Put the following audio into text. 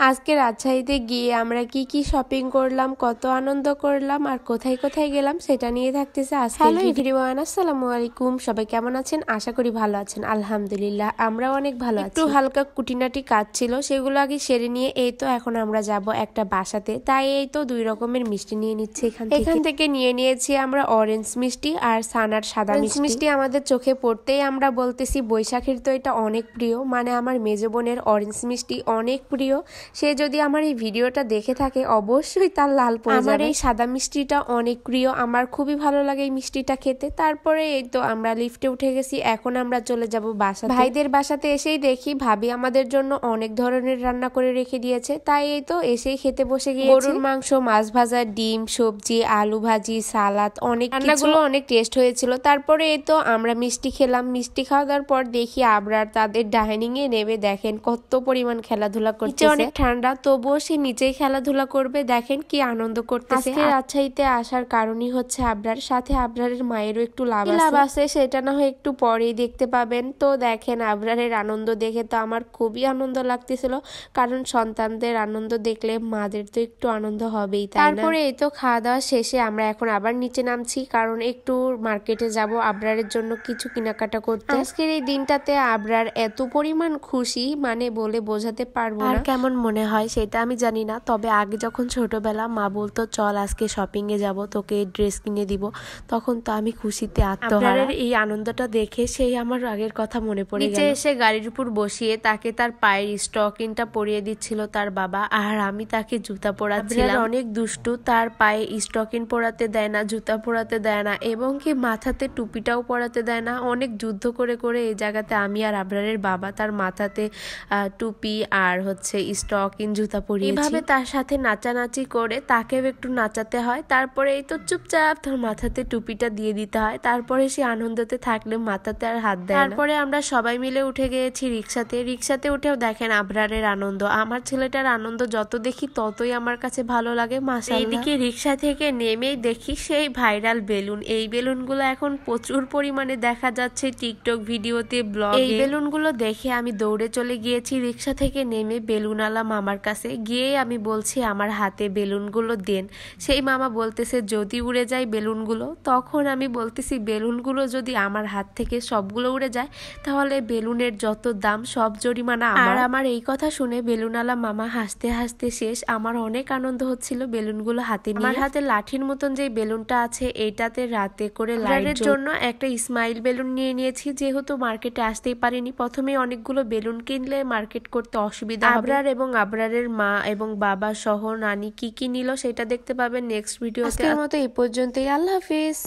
আজকে রাজশাহীতে গিয়ে আমরা কি কি শপিং করলাম, কত আনন্দ করলাম আর কোথায় কোথায় গেলাম সেটা নিয়ে থাকতেছে আজকে। হ্যালো এভরিওয়ান, আসসালামু আলাইকুম। সবাই কেমন আছেন? আশা করি ভালো আছেন। আলহামদুলিল্লাহ আমরাও অনেক ভালো আছি। একটু হালকা কুটিনাটি কাজ ছিল, সেগুলো আগে সেরে নিয়ে এই তো এখন আমরা যাব একটা বাসাতে। তাই এই তো 2 রকমের মিষ্টি নিয়ে নিচ্ছে এখান থেকে নিয়ে নিয়েছি আমরা অরেঞ্জ মিষ্টি আর সানার সাদা মিষ্টি। আমাদের চোখে পড়তেই আমরা বলতেছি বৈশাখীর তো এটা অনেক প্রিয়, মানে আমার মেজো বোনের অরেঞ্জ মিষ্টি অনেক প্রিয়। সে যদি আমার এই ভিডিওটা দেখে থাকে অবশ্যই তার লাল পড়ে যাবে। আমার এই সাদা মিষ্টিটা অনেক প্রিয়, আমার খুবই ভালো লাগে এই মিষ্টিটা খেতে। তারপরে এই তো আমরা লিফটে উঠে গেছি, এখন আমরা চলে যাব বাসাতে। ভাইদের বাসাতে এসেই দেখি ভাবি আমাদের জন্য অনেক ধরনের রান্না করে রেখে দিয়েছে। তাই এই তো এসেই খেতে বসে গিয়েছি। গরুর মাংস, মাছ ভাজা, ডিম, সবজি, আলু ভাজি, সালাদ, অনেক রান্নাগুলো অনেক টেস্ট হয়েছিল। তারপরে এই তো আমরা মিষ্টি খেলাম। মিষ্টি খাওয়া দাওয়ার পর দেখি আবরার তাদের ডাইনিং এ নেমে দেখেন কত পরিমাণ খেলাধুলা করছে। অনেক ঠান্ডা, তবুও সে নিচেই খেলাধুলা করবে। দেখেন কি আনন্দ করতেছে। আজকে রাজশাহীতে আসার কারণই হচ্ছে আবরার সাথে আবরারের মায়েরও একটু লাভ আছে, সেটা না হয় একটু পরেই দেখতে পাবেন। তো দেখেন আবরারের আনন্দ দেখে তো আমার খুবই আনন্দ লাগতেছিল, কারণ সন্তানদের আনন্দ দেখলে মাদের তো একটু আনন্দ হবেই, তাই না? তারপরে এই তো খাওয়া দাওয়া শেষে আমরা এখন আবার নিচে নামছি, কারণ একটু মার্কেটে যাব আবরারের জন্য কিছু কেনাকাটা করতে। আজকের এই দিনটাতে আবরার এত পরিমাণ খুশি, মানে বলে বোঝাতে পারবো না। আর কেমন মনে হয় সেটা আমি জানি না, তবে আগে যখন ছোটবেলা মা বলতো চল আজকে শপিং এ যাব, তোকে ড্রেস কিনে দিব, তখন তো আমি খুশিতে আত্মহারা। এই আনন্দটা দেখে সেই আমার আগের কথা মনে পড়ে গেল। নিচে এসে গাড়ির উপর বসিয়ে তাকে তার পায়ের স্টকিনটা পরিয়ে দিচ্ছিল তার বাবা, আর আমি তাকে জুতা পরাচ্ছিলাম। অনেক দুষ্টু, তার পায়ে স্টকিন পরাতে দেয় না, জুতা পরাতে দেয় না, এবং কি মাথাতে টুপিটাও পরাতে দেয় না। অনেক যুদ্ধ করে করে এই জায়গাতে আমি আর আবরারের বাবা তার মাথাতে টুপি আর হচ্ছে স্টকিন জুতা পরিয়েছি। এভাবে তার সাথে নাচানাচি করে তাকেও একটু নাচাতে হয়। তারপরে এই তো চুপচাপ তার মাথাতে টুপিটা দিয়ে দিতে হয়। তারপরে সে আনন্দতে থাকলে মাথাতে আর হাত দেয় না। তারপরে আমরা সবাই মিলে উঠে গিয়েছি রিক্সাতে উঠেও দেখেন আবরারের আনন্দ। আমার ছেলেটার আনন্দ যত দেখি ততই আমার কাছে ভালো লাগে। মাশাআল্লাহ। এইদিকে রিক্সা থেকে নেমেই দেখি সেই ভাইরাল বেলুন। এই বেলুনগুলো এখন প্রচুর পরিমাণে দেখা যাচ্ছে টিকটক ভিডিওতে, ব্লগে। এই বেলুনগুলো দেখে আমি দৌড়ে চলে গিয়েছি রিক্সা থেকে নেমে বেলুনওয়ালা মামার কাছে গিয়ে আমি বলছি আমার হাতে বেলুনগুলো দেন। সেই মামা বলতেছে যদি উড়ে যায় বেলুনগুলো। তখন আমি বলতেছি বেলুনগুলো যদি আমার হাত থেকে সবগুলো উড়ে যায় তাহলে বেলুনের যত দাম সব জরিমানা আমার। আর আমার এই কথা শুনে বেলুনওয়ালা মামা হাসতে হাসতে শেষ। আমার অনেক আনন্দ হচ্ছিল বেলুনগুলো হাতে নিয়ে। আমার হাতে লাঠির মতন যে বেলুনটা আছে এইটাতে রাতে করে লাইটের জন্য একটা স্মাইল বেলুন নিয়ে নিয়েছি, যেহেতু মার্কেটে আসতেই পারিনি। প্রথমে অনেকগুলো বেলুন কিনলে মার্কেট করতে অসুবিধা হবে। আবরার এবং আবরারের মা এবং বাবা সহ নানি কি কি নিল সেটা দেখতে পাবেন নেক্সট ভিডিওতে। আজকের মতো এই পর্যন্তই, আল্লাহ হাফিজ।